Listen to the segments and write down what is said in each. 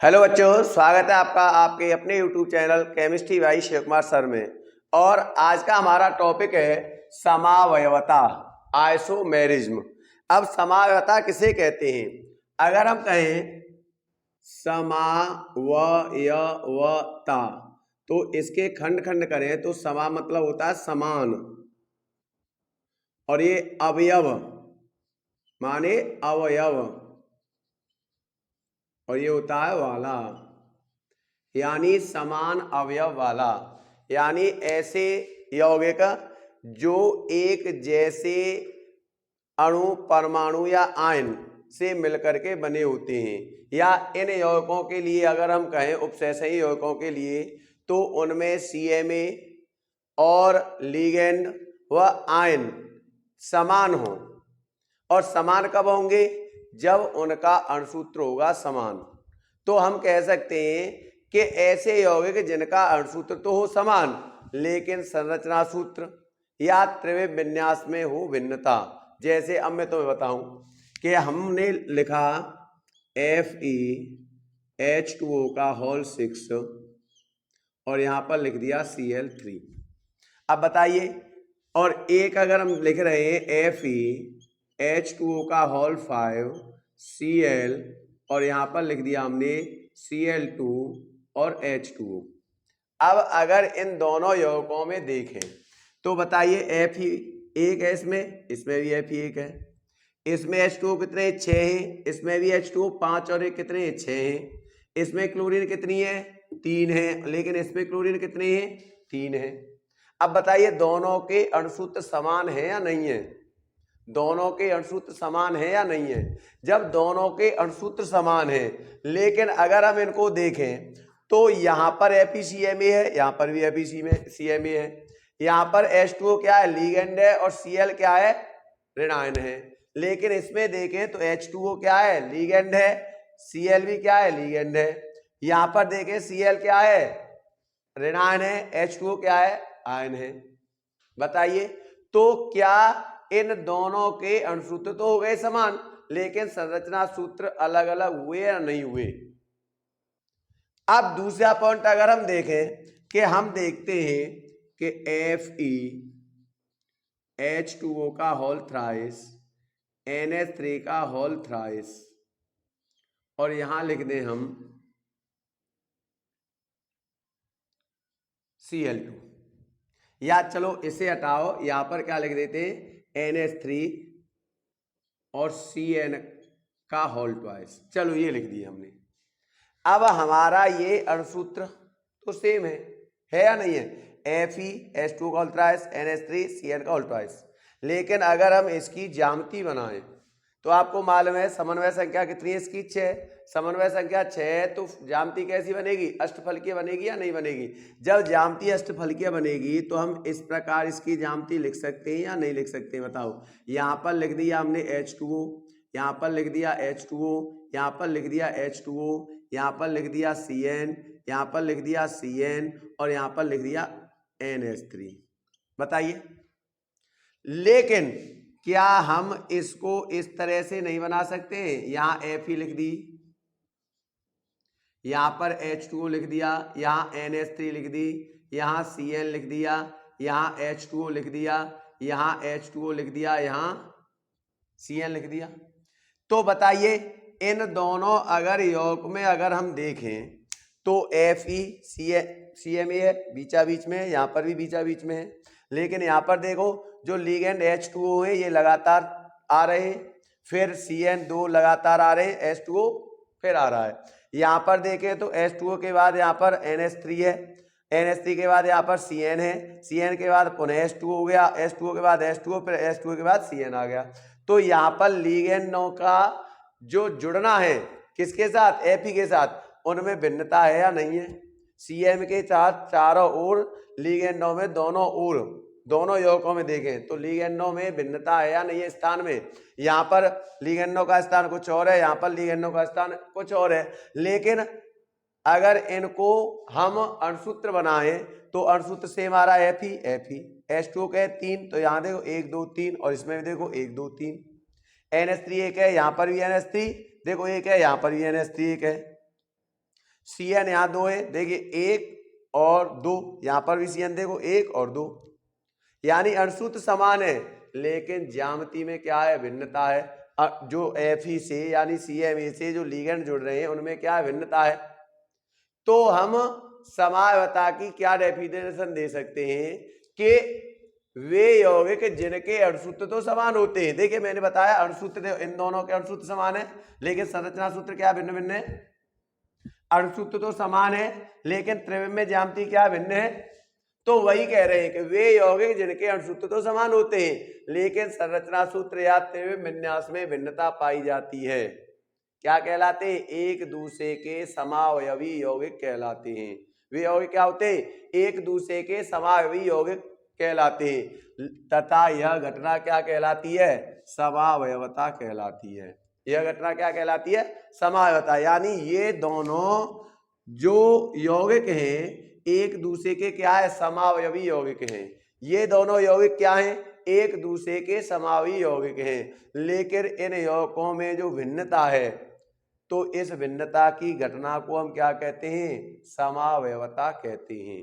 Hello बच्चों, स्वागत है आपका आपके अपने YouTube channel chemistry by Shiv Kumar sir में। और आज का हमारा टॉपिक है समावयवता, आइसोमेरिज्म। अब समावयवता किसे कहते हैं? अगर हम कहें समावयवता तो इसके खंड खंड करें तो समा मतलब होता है समान, और ये अवयव माने अवयव, और ये होता है वाला, यानी समान अवयव वाला, यानी ऐसे यौगिक जो एक जैसे अणु, परमाणु या आयन से मिलकर के बने होते हैं। या इन यौगिकों के लिए अगर हम कहें उपसैसई यौगिकों के लिए तो उनमें CMA और लिगेंड व आयन समान हो। और समान कब होंगे? जब उनका अणुसूत्र होगा समान। तो हम कह सकते हैं कि ऐसे यौगिक जिनका अणुसूत्र तो हो समान लेकिन संरचना सूत्र या त्रिविध विन्यास में हो भिन्नता। जैसे अब मैं तुम्हें बताऊं कि हमने लिखा FeH2O का होल 6 और यहां पर लिख दिया Cl3। अब बताइए, और एक अगर हम लिख रहे हैं FeH2O का होल 5 Cl और यहां पर लिख दिया हमने Cl2 और H2O। अब अगर इन दोनों यौगिकों में देखें तो बताइए Fe एक है, इसमें भी Fe एक है, इसमें H2O कितने 6 हैं, इसमें भी H2O 5 और एक कितने 6 हैं, इसमें क्लोरीन कितनी है 3 है, लेकिन इसमें क्लोरीन कितने हैं 3 है। अब बताइए दोनों के अणुसूत्र समान है या नहीं है? दोनों के अणुसूत्र समान है या नहीं है? जब दोनों के अणुसूत्र समान है, लेकिन अगर हम इनको देखें तो यहाँ पर FeCMa है, यहाँ पर भी FeCMa है, यहाँ पर H2O क्या है लिगेंड है और Cl क्या है ऋणायन है। लेकिन इसमें देखें तो H2O क्या है लिगेंड है, Cl भी क्या है लिगेंड है। यहाँ पर देखें Cl क्या है ऋणायन है, H2O क्या है आयन है। बताइए तो क्या इन दोनों के अणुसूत्र तो हो गए समान लेकिन संरचना सूत्र अलग अलग हुए या नहीं हुए? अब दूसरा पॉइंट अगर हम देखें कि हम देखते हैं कि FeH2O का होल थ्राइस, NH3 का होल थ्राइस, और यहां लिख दें हम Cl2, या चलो इसे हटाओ, यहां पर क्या लिख देते हैं NH3 और Cn का होल ट्वाइस। चलो ये लिख दिया हमने। अब हमारा ये अणुसूत्र तो सेम है या नहीं है? FeH2 का होल थ्राइस, NH3 Cn का होल ट्वाइस। लेकिन अगर हम इसकी ज्यामिति बनाएं तो आपको मालूम है समन्वय संख्या कितनी है इसकी 6। समन्वय संख्या 6 है तो ज्यामिति कैसी बनेगी? अष्टफलकीय बनेगी या नहीं बनेगी? जब ज्यामिति अष्टफलकीय बनेगी तो हम इस प्रकार इसकी ज्यामिति लिख सकते हैं या नहीं लिख सकते हैं? बताओ। यहाँ पर लिख दिया हमने H2O, यहाँ पर लिख दिया H2O, यहाँ पर लिख दिया H2O, यहाँ पर लिख दिया Cn, यहाँ पर लिख दिया Cn और यहाँ पर लिख दिया NH3। बताइए, लेकिन क्या हम इसको इस तरह से नहीं बना सकते? यहाँ Fe लिख दी, यहाँ पर H2O लिख दिया, यहाँ NH3 लिख दी, यहाँ Cn लिख दिया, यहाँ H2O लिख दिया, यहाँ H2O लिख दिया, यहाँ Cn लिख दिया। तो बताइए इन दोनों अगर यौगिक में अगर हम देखें तो FeCMa है बीचा बीच में, यहाँ पर भी बीचा बीच में है, लेकिन यहाँ पर देखो जो लिगेंड H2O है ये लगातार आ रहे हैं, फिर Cn 2 लगातार आ रहे हैं, H2O फिर आ रहा है। यहाँ पर देखें तो H2O के बाद यहाँ पर NH3 है, NH3 के बाद यहाँ पर Cn है, Cn के बाद पुनः H2O हो गया, H2O के बाद H2O, फिर H2O के बाद Cn आ गया। तो यहाँ पर लिगेंडों का जो जुड़ना है किसके साथ? Fe के साथ, उनमें भिन्नता है या नहीं है? Cm के साथ चारों ओर, लिगेंडों में दोनों ओर, दोनों यौगिकों में देखें तो लिगेंडों में भिन्नता है या नहीं है स्थान में? यहाँ पर लिगेंडों का स्थान कुछ और है, यहाँ पर लिगेंडों का स्थान कुछ और है। लेकिन अगर इनको हम अणुसूत्र बनाएं तो अणुसूत्र सेम आ रहा है Fe H2O के 3, तो यहाँ देखो 1 2 3 और इसमें भी देखो 1 2 3। NH3 एक है, यहाँ पर भी NH3 देखो एक है, यहाँ पर भी NH3 एक है। CN यहाँ 2 है, देखिए 1 और 2, यहाँ पर भी CN देखो 1 और 2, यानी अणुसूत्र समान है लेकिन ज्यामिति में क्या है, भिन्नता है। जो Fe से यानी CMA से जो लिगेंड जुड़ रहे हैं उनमें क्या है, भिन्नता है। तो हम समावता की क्या डेफिनेशन दे सकते हैं कि वे यौगिक जिनके अणुसूत्र तो समान होते हैं। देखिए मैंने बताया अणुसूत्र इन दोनों के अणुसूत्र समान है लेकिन संरचना सूत्र क्या भिन्न भिन्न है। अणुसूत्र तो समान है लेकिन त्रिविमीय ज्यामिति क्या भिन्न है। तो वही कह रहे हैं कि वे यौगिक जिनके अणुसूत्र तो समान होते हैं लेकिन संरचना सूत्र या त्रिविमीय विन्यास में भिन्नता पाई जाती है। क्या कहलाते हैं, एक दूसरे के समावयवी यौगिक कहलाते हैं। वे यौगिक क्या होते हैं, एक दूसरे के समावयवी यौगिक कहलाते हैं तथा यह घटना क्या कहलाती है, समावयवता कहलाती है। यह घटना क्या कहलाती है, समावयवता। यानी ये दोनों जो यौगिक हैं एक दूसरे के क्या है, समावयवी यौगिक हैं। ये दोनों यौगिक क्या हैं, एक दूसरे के समावयवी यौगिक हैं। लेकिन इन यौगिकों में जो भिन्नता है तो इस भिन्नता की घटना को हम क्या कहते हैं, समावयवता कहते हैं।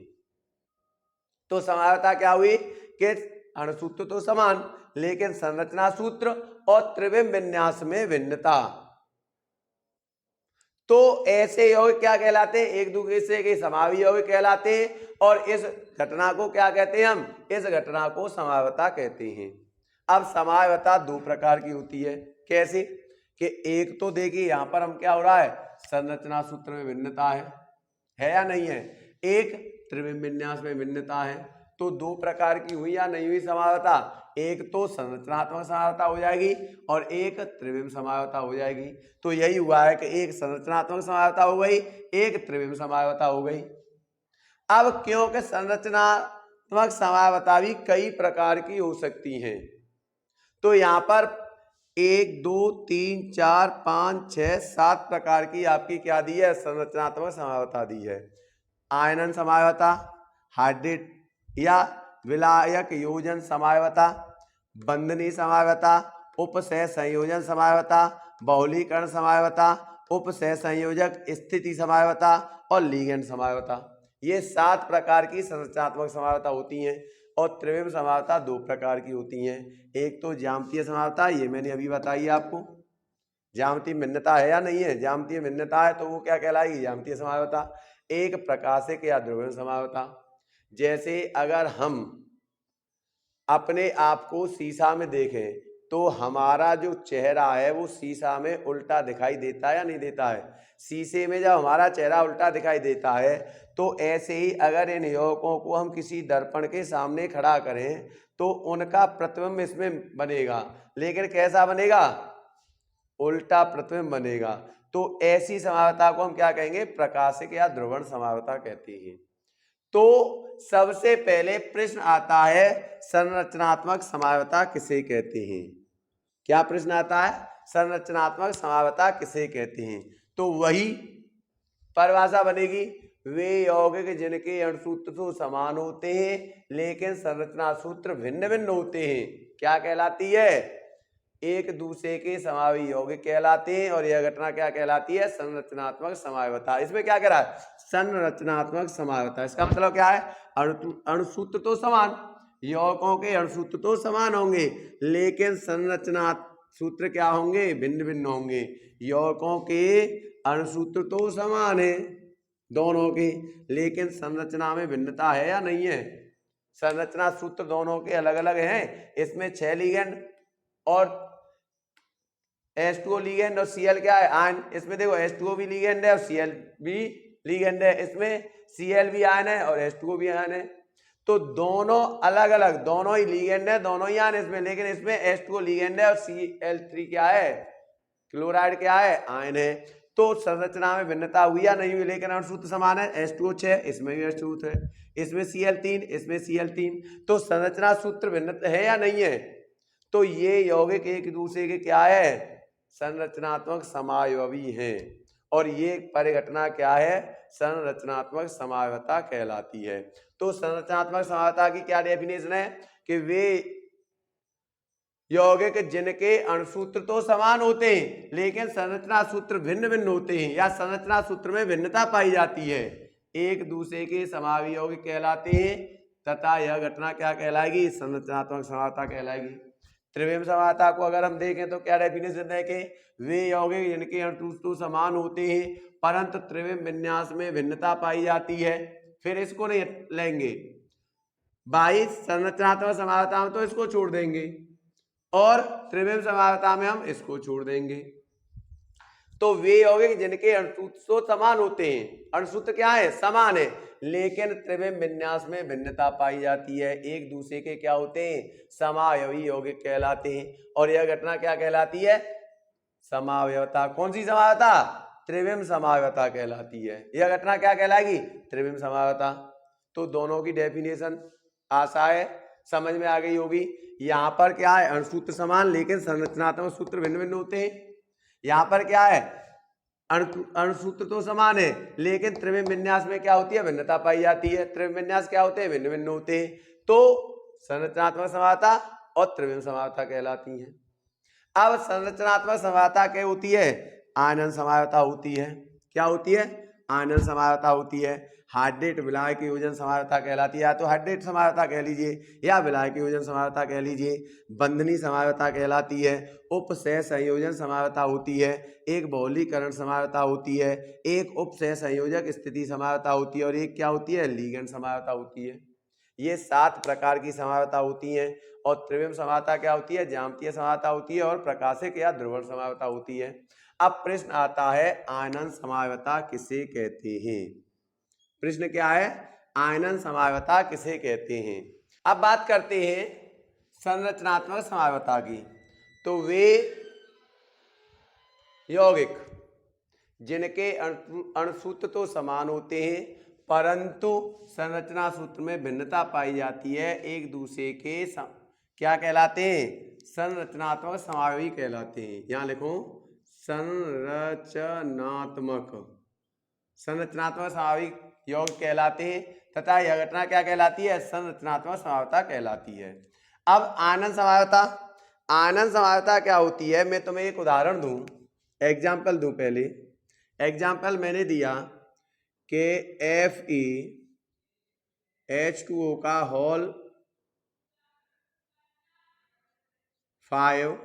तो समावयवता क्या हुई कि अणुसूत्र तो समान लेकिन संरचना सूत्र और त्रिविमीय विन्यास में भिन्नता। तो ऐसे यौगिक क्या कहलाते हैं, एक दूसरे के समावयवी यौगिक कहलाते हैं और इस घटना को क्या कहते हैं, हम इस घटना को समावयवता कहते हैं। अब समावयवता दो प्रकार की होती है। कैसे कि एक तो देखिए यहाँ पर हम क्या हो रहा है, संरचना सूत्र में भिन्नता है या नहीं है, एक त्रिविमीय विन्यास में भिन्नता है। तो दो प्रकार की हुई या नहीं हुई समावयवता, एक तो संरचनात्मक समावयवता हो जाएगी और एक त्रिविमीय समावयवता हो जाएगी। तो यही हुआ है कि एक संरचनात्मक समावयवता हो गई, एक त्रिविमीय समावयवता हो गई। अब क्योंकि संरचनात्मक समावयवता भी कई प्रकार की हो सकती हैं तो यहाँ पर 1 2 3 4 5 6 7 प्रकार की आपकी क्या दी है, संरचनात्मक समावयवता दी है। आयनन समावयवता, हाइड्रेट या विलायक योजन समावयवता, बंधनीय समावयवता, उपसह संयोजन समावयवता, बहुलीकरण समावयवता, उपसह संयोजक स्थिति समावयवता और लिगेंड समावयवता। ये 7 प्रकार की संरचनात्मक समावयवता होती हैं और त्रिविमीय समावयवता 2 प्रकार की होती हैं। एक तो ज्यामितीय समावयवता, ये मैंने अभी बताई है आपको, ज्यामितीय भिन्नता है या नहीं है, ज्यामितीय भिन्नता है तो वो क्या कहलाएगी, ज्यामितीय समावयवता। एक प्रकाशिक या ध्रुवीय समावयवता, जैसे अगर हम अपने आप को शीशा में देखें तो हमारा जो चेहरा है वो शीशा में उल्टा दिखाई देता है या नहीं देता है। शीशे में जब हमारा चेहरा उल्टा दिखाई देता है तो ऐसे ही अगर इन यौगिकों को हम किसी दर्पण के सामने खड़ा करें तो उनका प्रतिबिंब इसमें बनेगा, लेकिन कैसा बनेगा, उल्टा प्रतिबिंब बनेगा। तो ऐसी समावयवता को हम क्या कहेंगे, प्रकाशिक या ध्रुवण समावयवता कहते हैं। तो सबसे पहले प्रश्न आता है संरचनात्मक समावयवता किसे कहते हैं। क्या प्रश्न आता है, संरचनात्मक समावयवता किसे कहते हैं। तो वही परिभाषा बनेगी, वे यौगिक जिनके अणुसूत्र तो समान होते हैं लेकिन संरचना सूत्र भिन्न भिन्न होते हैं, क्या कहलाती है, एक दूसरे के समावयवी यौगिक कहलाते हैं। और यह घटना क्या कहलाती है, संरचनात्मक समावयवता। इसमें क्या कह रहा है, संरचनात्मक समावयवता। इसका मतलब क्या है, अणुसूत्र तो समान, यौगिकों के अणुसूत्र तो समान होंगे लेकिन संरचना सूत्र क्या होंगे, भिन्न भिन्न होंगे। यौगिकों के अणुसूत्र तो समान है दोनों के लेकिन संरचना में भिन्नता है या नहीं है, संरचना सूत्र दोनों के अलग अलग हैं। इसमें 6 लिगेंड और H2O लिगेंड और Cl क्या है, आयन। इसमें देखो H2O भी लिगेंड है और Cl भी लिगेंड है, इसमें Cl भी आयन है और H2O भी आयन है। तो दोनों अलग अलग, दोनों ही लिगेंड है, दोनों ही आयन इसमें, लेकिन इसमें H2O लिगेंड है और Cl3 क्या है, क्लोराइड क्या है, आयन है। तो संरचना में भिन्नता हुई या नहीं हुई, लेकिन अणुसूत्र समान है। H2O 6, इसमें भी H2O है, इसमें Cl3, इसमें Cl3। तो संरचना सूत्र भिन्न है या नहीं है। तो ये यौगिक एक दूसरे के क्या है, संरचनात्मक समावयवी हैं और ये परिघटना क्या है, संरचनात्मक समावयवता कहलाती है। तो संरचनात्मक समावयवता की क्या डेफिनेशन है कि वे यौगिक जिनके अणुसूत्र तो समान होते हैं लेकिन संरचना सूत्र भिन्न भिन्न होते हैं या संरचना सूत्र में भिन्नता पाई जाती है, एक दूसरे के समावी यौगिक कहलाते हैं तथा यह घटना क्या कहलाएगी? संरचनात्मक समावता कहलाएगी। त्रिविम समावता को अगर हम देखें तो क्या डेफिनेशन है कि वे यौगिक जिनके अणुसूत्र तो समान होते हैं परंतु त्रिविम विन्यास में भिन्नता पाई जाती है। फिर इसको नहीं लेंगे, 22 संरचनात्मक समावता में तो इसको छोड़ देंगे और त्रिविम समावता में हम इसको छोड़ देंगे। तो वे यौगिक जिनके अणुसूत्र तो समान होते हैं, अणुसूत्र क्या है? समान है, लेकिन त्रिविम विन्यास में भिन्नता पाई जाती है, एक दूसरे के क्या होते हैं? समावयवी यौगिक कहलाते हैं। और यह घटना क्या कहलाती है? समावयवता। कौन सी समावता? त्रिविम समावयवता कहलाती है। यह घटना क्या कहलाएगी? त्रिविम समावयवता। तो दोनों की डेफिनेशन आशा है समझ में आ गई होगी। यहाँ पर क्या है? अणुसूत्र समान लेकिन संरचनात्मक सूत्र भिन्न भिन्न होते हैं। यहाँ पर क्या है? अणुसूत्र तो समान है लेकिन त्रिविम विन्यास में क्या होती है? भिन्नता पाई जाती है। त्रिविम विन्यास क्या होते हैं? भिन्न भिन्न होते हैं। तो संरचनात्मक समावता और त्रिविम समावता कहलाती है। अब संरचनात्मक समावता क्या होती है? आनन समावता होती है। क्या होती है? आनन समावता होती है। हाइड्रेट विलायक की योजन समावता कहलाती है, या तो हाइड्रेट समावता कह लीजिए या विलायक की योजन समावता कह लीजिए। बंधनी समावता कहलाती है। उपसह संयोजन समावता होती है। एक बहुलीकरण समावता होती है। एक उपसह संयोजक स्थिति समावता होती है और एक क्या होती है? लीगेंड समावता होती है। ये 7 प्रकार की समावता होती हैं। और त्रिविम समावता क्या होती है? ज्यामितीय समावता होती है और प्रकाशिक या ध्रुवण समावता होती है। अब प्रश्न आता है आनन समावता किसे कहते हैं? प्रश्न क्या है? आनन समावता किसे कहते हैं? अब बात करते हैं संरचनात्मक समावता की। तो वे यौगिक जिनके अणुसूत्र तो समान होते हैं परंतु संरचना सूत्र में भिन्नता पाई जाती है, एक दूसरे के क्या कहलाते हैं? संरचनात्मक समावयवी कहलाते हैं। यहाँ लिखो संरचनात्मक समावयवी यौगिक कहलाते हैं तथा यह घटना क्या कहलाती है? संरचनात्मक समावता कहलाती है। अब आनन समावता। आनन समावता क्या होती है? मैं तुम्हें एक उदाहरण दूं, एग्जाम्पल दूं। पहले एग्जाम्पल मैंने दिया कि FeH2O का होल 5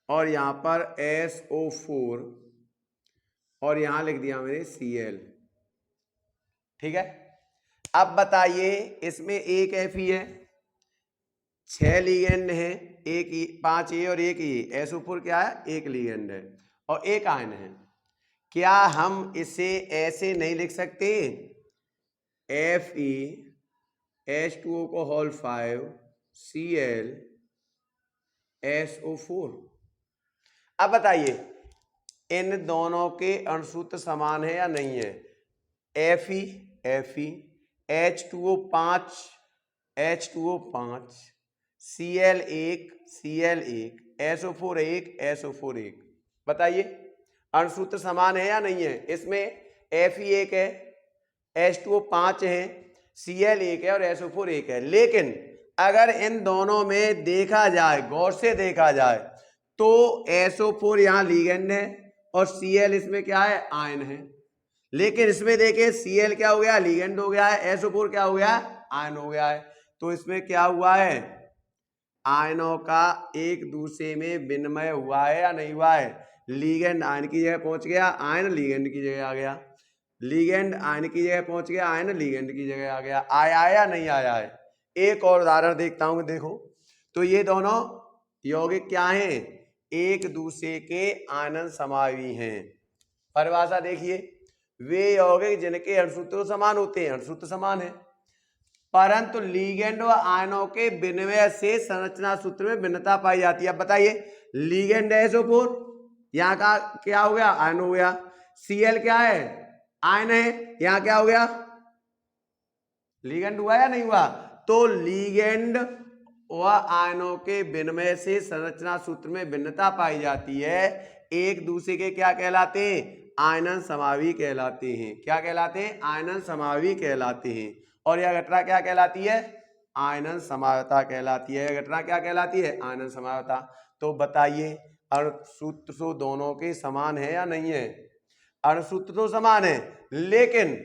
और यहाँ पर SO4 और यहाँ लिख दिया मैंने Cl। ठीक है। अब बताइए इसमें एक Fe है, 6 लिगेंड है, एक 5 ए और एक ए। SO4 क्या है? एक लिगेंड है और एक आयन है। क्या हम इसे ऐसे नहीं लिख सकते? FeH2O को होल 5 Cl SO4। अब बताइए इन दोनों के अणुसूत्र समान है या नहीं है? Fe H2O 5 Cl 1 SO4 1 बताइए अणुसूत्र समान है या नहीं है? इसमें Fe 1 है, H2O 5 है, Cl 1 है और SO4 1 है। लेकिन अगर इन दोनों में देखा जाए, गौर से देखा जाए, तो SO4 यहाँ लिगेंड है और Cl इसमें क्या है? आयन है। लेकिन इसमें देखिए Cl क्या हो गया? लिगेंड हो गया है, SO4 क्या हो गया? आयन हो गया है। तो इसमें क्या हुआ है? आयनों का एक दूसरे में विनिमय हुआ है या नहीं हुआ है? लिगेंड आयन की जगह पहुंच गया, आयन लिगेंड की जगह आ गया। लिगेंड आयन की जगह पहुंच गया, आयन लिगेंड की जगह आ गया। आया या नहीं आया है? एक और उदाहरण देखता हूं। देखो तो ये दोनों यौगिक क्या हैं? एक दूसरे के आनन समावयवी हैं। परिभाषा देखिए, वे यौगिक जिनके अणुसूत्र समान होते हैं, अणुसूत्र समान है परंतु लिगेंड व आयनों के विनिमय से संरचना सूत्र में भिन्नता पाई जाती है। अब बताइए लिगेंड है SO4, यहाँ का क्या हो गया? आयन हो गया। Cl क्या है? आयन है, यहाँ क्या हो गया? लिगेंड हुआ या नहीं हुआ? तो लिगेंड व आयनों के विनिमय से संरचना सूत्र में भिन्नता पाई जाती है, एक दूसरे के क्या कहलाते हैं? आयनन समावयवी कहलाते हैं। क्या कहलाते हैं? आयनन समावयवी कहलाते हैं। और यह घटना क्या कहलाती है? आयनन समावता कहलाती है। घटना क्या कहलाती है? आयनन समावता। तो बताइए अणुसूत्र तो दोनों के समान है या नहीं है? अणुसूत्र तो समान है, लेकिन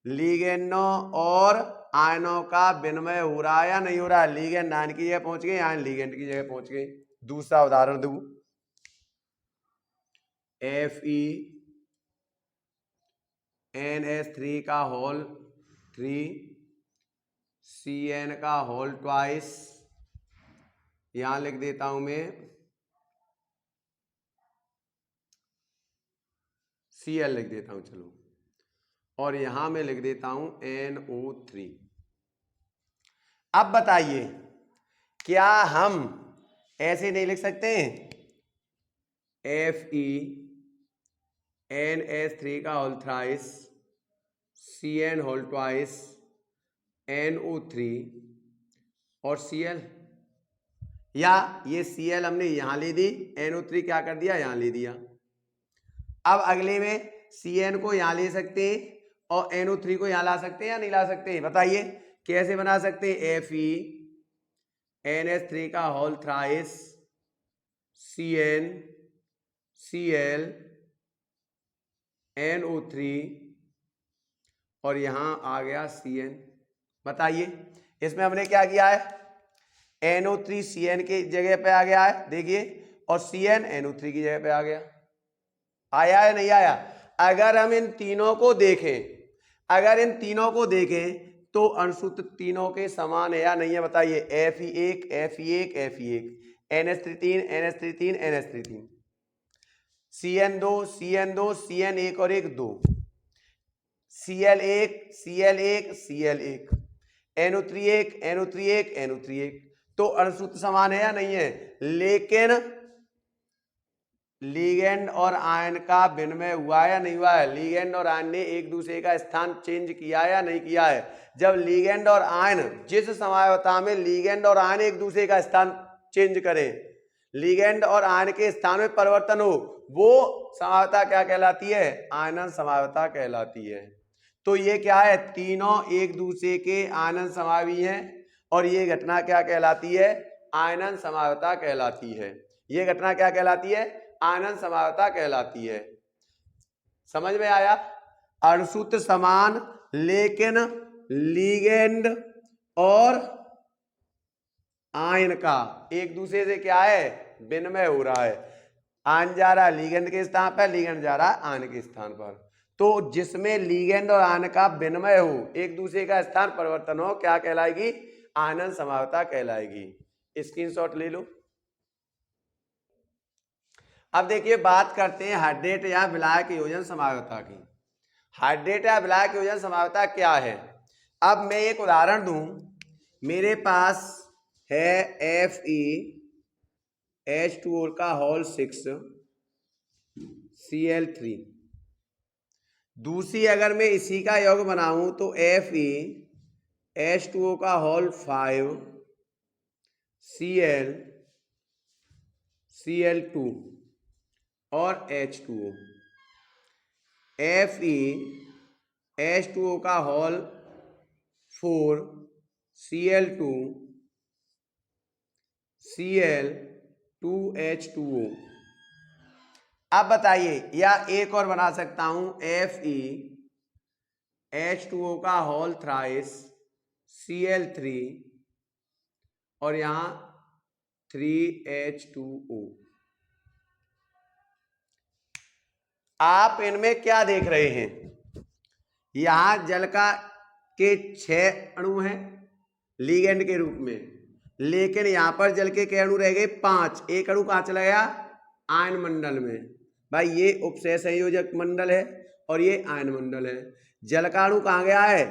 लिगेंडों और आयनों का विनिमय हो रहा है या नहीं हो रहा है? लिगेंड आयन की जगह पहुंच गए, आयन लिगेंड की जगह पहुंच गए। दूसरा उदाहरण दूं, FeNH3 का होल 3 Cn का होल ट्वाइस, यहां लिख देता हूं मैं Cl लिख देता हूं, चलो, और यहां मैं लिख देता हूं NO3। अब बताइए क्या हम ऐसे नहीं लिख सकते हैं? FeNH3 का whole thrice Cn whole twice NO3 और Cl, या ये Cl हमने यहां ले दी, NO3 क्या कर दिया? यहां ले दिया। अब अगले में Cn को यहां ले सकते हैं और NO3 को यहां ला सकते हैं या नहीं ला सकते? बताइए कैसे बना सकते हैं? FeNH3 का whole thrice Cn Cl NO3 और यहां आ गया Cn। बताइए इसमें हमने क्या किया है? NO3 Cn की जगह पे आ गया है, देखिए, और Cn NO3 की जगह पे आ गया। आया है नहीं आया? अगर हम इन तीनों को देखें, तो अणुसूत्र तीनों के समान है या नहीं है? बताइए। Fe1 Fe1 Fe1 NH3 NH3 NH3 Cn2 Cn2 Cn1 और 1 2 Cl1 Cl1 Cl1 NO3 NO3 NO3। तो अणुसूत्र समान है या नहीं है? लेकिन लिगेंड और आयन का विनिमय हुआ या नहीं हुआ है? लिगेंड और आयन ने एक दूसरे का स्थान चेंज किया या नहीं किया है? जब लिगेंड और आयन, जिस समावता में लिगेंड और आयन एक दूसरे का स्थान चेंज करें, लिगेंड और आयन के स्थान में परिवर्तन हो, वो समावता क्या कहलाती है? आयनन समावता कहलाती है। तो ये क्या है? तीनों एक दूसरे के आयनन समावी हैं और ये घटना क्या कहलाती है? आयनन समावता कहलाती है। ये घटना क्या कहलाती है? आयनन समावता कहलाती है। समझ में आया? अणुसूत्र समान, लेकिन लिगेंड और आयन का एक दूसरे से क्या है? विनिमय हो रहा है। आयन जा रहा है लिगेंड के स्थान पर, लिगेंड जा रहा है आयन के स्थान पर। तो जिसमें लिगेंड और आयन का विनिमय हो, एक दूसरे का स्थान परिवर्तन हो, क्या कहलाएगी? आयनन समावता कहलाएगी। स्क्रीनशॉट ले लो। अब देखिए बात करते हैं हाइड्रेट या विलायक योजन समावता की। हाइड्रेट या विलायक योजन समावता क्या है? अब मैं एक उदाहरण दूं, मेरे पास है FeH2O का होल 6 Cl3। दूसरी अगर मैं इसी का योग बनाऊं तो FeH2O का होल 5 Cl2 और H2O। FeH2O का होल 4 Cl2 Cl2H2O। अब बताइए, या एक और बना सकता हूं, FeH2O का होल थ्राइस Cl3 और यहां 3H2O। आप इनमें क्या देख रहे हैं? यहां जल का के 6 अणु हैं लिगेंड के रूप में, लेकिन यहां पर जल के अणु रह गए 5। एक अणु कहां चला गया? आयन मंडल में। भाई ये उपसह संयोजक मंडल है और ये आयन मंडल है। जल का अणु कहां गया है?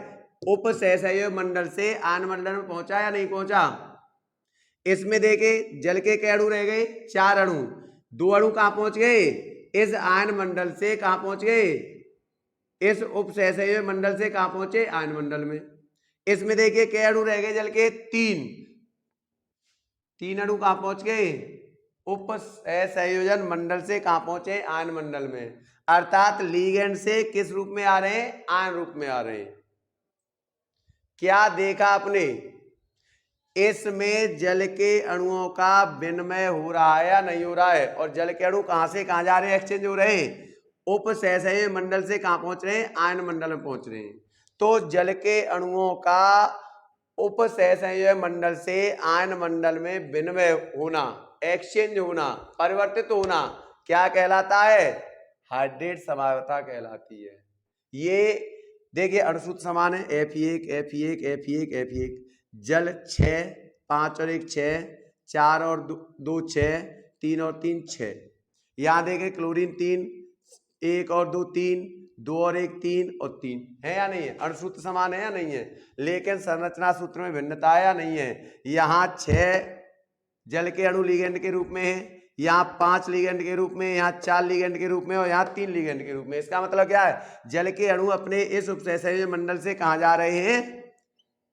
उपसह संयोजक मंडल से आयन मंडल में पहुंचा या नहीं पहुंचा? इसमें देखे जल के अणु रह गए 4 अणु। 2 अणु कहां पहुंच गए? इस आयन मंडल से कहां पहुंच गए? इस उपसह संयोजक मंडल से कहां पहुंचे? आयन मंडल में। इसमें देखिए क्या अणु रह गए जल के? 3 अणु कहां पहुंच गए? उपसह संयोजन मंडल से कहां पहुंचे? आयन मंडल में। अर्थात लिगेंड से किस रूप में आ रहे हैं? आयन रूप में आ रहे हैं। क्या देखा आपने? इसमें जल के अणुओं का विनिमय हो रहा है या नहीं हो रहा है। और जल के अणु कहां से कहां जा रहे हैं, एक्सचेंज हो रहे हैं, उपसहसय मंडल से कहां पहुंच रहे हैं, आयन मंडल में पहुंच रहे हैं। तो जल के अणुओं का उपसहसंयोजक मंडल से आयन मंडल में विनिमय होना, एक्सचेंज होना, परिवर्तित होना क्या कहलाता है, हाइड्रेट समवायता कहलाती है। ये देखिए अणुसूत्र समान है, Fe1 Fe1 Fe1 Fe1, जल 6, 5 और 1 6, 4 और 2 6, 3 और 3 6। यहाँ देखें क्लोरीन 3, 1 और 2 3, 2 और 1 3 और 3 है या नहीं है, अणुसूत्र समान है या नहीं है, लेकिन संरचना सूत्र में भिन्नता है या नहीं है। यहाँ 6 जल के अणु लिगेंड के रूप में है, यहाँ 5 लिगेंड के रूप में, यहाँ 4 लिगेंड के रूप में और यहाँ 3 लिगेंड के रूप में। इसका मतलब क्या है, जल के अणु अपने इस उपसहसंयोजक मंडल से कहाँ जा रहे हैं,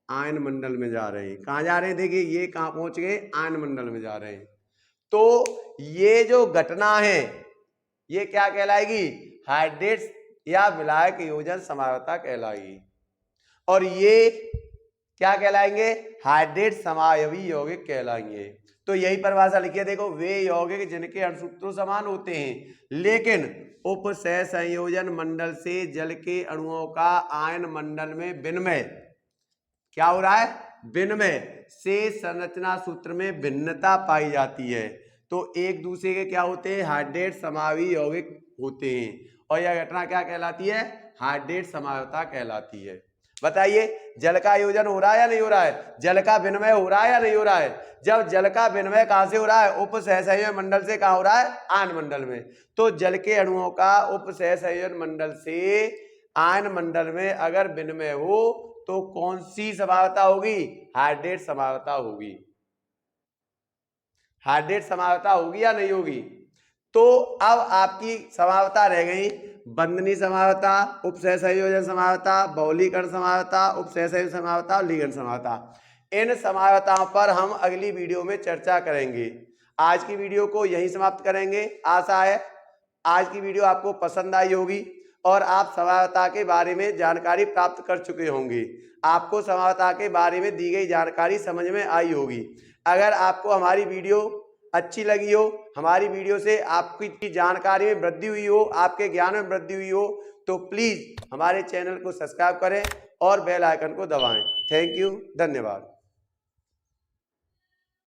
आयन मंडल में जा रहे हैं। कहाँ जा रहे हैं, देखिए ये कहाँ पहुंच गए, आयन मंडल में जा रहे हैं। तो ये जो घटना है ये क्या कहलाएगी, हाइड्रेट या विलायक योजन समवायता कहलाएगी। और ये क्या कहलाएंगे, हाइड्रेट समायवी यौगिक कहलाएंगे। तो यही परिभाषा लिखिए, देखो वे यौगिक जिनके अणुसूत्र समान होते हैं लेकिन उपसहसंयोजन मंडल से जल के अणुओं का आयन मंडल में विनिमय क्या हो रहा है, विनिमय से संरचना सूत्र में भिन्नता पाई जाती है। तो एक दूसरे के क्या होते हैं, हाइड्रेट समावी यौगिक होते हैं। और यह घटना क्या कहलाती है, हाइड्रेट समावता कहलाती है। बताइए जल का आयोजन हो रहा है या नहीं हो रहा है, जल का विनिमय हो रहा है या नहीं हो रहा है। जब जल का विनिमय कहां से हो रहा है, उपसहसंयोजक मंडल से कहां हो रहा है, आयन मंडल में। तो जल के अणुओं का उपसहसंयोजक मंडल से आयन मंडल में अगर विनिमय हो तो कौन सी समावता होगी, हाइड्रेट समावता होगी। हाइड्रेट समावता होगी या नहीं होगी। तो अब आपकी समावता रह गई बंधनी समावता, उपसहसंयोजन समावता, बहुलीकरण समावता, उपसहसंयोजन समावता और लिगेंड समावता। इन समावताओं पर हम अगली वीडियो में चर्चा करेंगे। आज की वीडियो को यहीं समाप्त करेंगे। आशा है आज की वीडियो आपको पसंद आई होगी और आप समावता के बारे में जानकारी प्राप्त कर चुके होंगे। आपको समावता के बारे में दी गई जानकारी समझ में आई होगी। अगर आपको हमारी वीडियो अच्छी लगी हो, हमारी वीडियो से आपकी जानकारी में वृद्धि हुई हो, आपके ज्ञान में वृद्धि हुई हो, तो प्लीज़ हमारे चैनल को सब्सक्राइब करें और बेल आइकन को दबाएं। थैंक यू, धन्यवाद।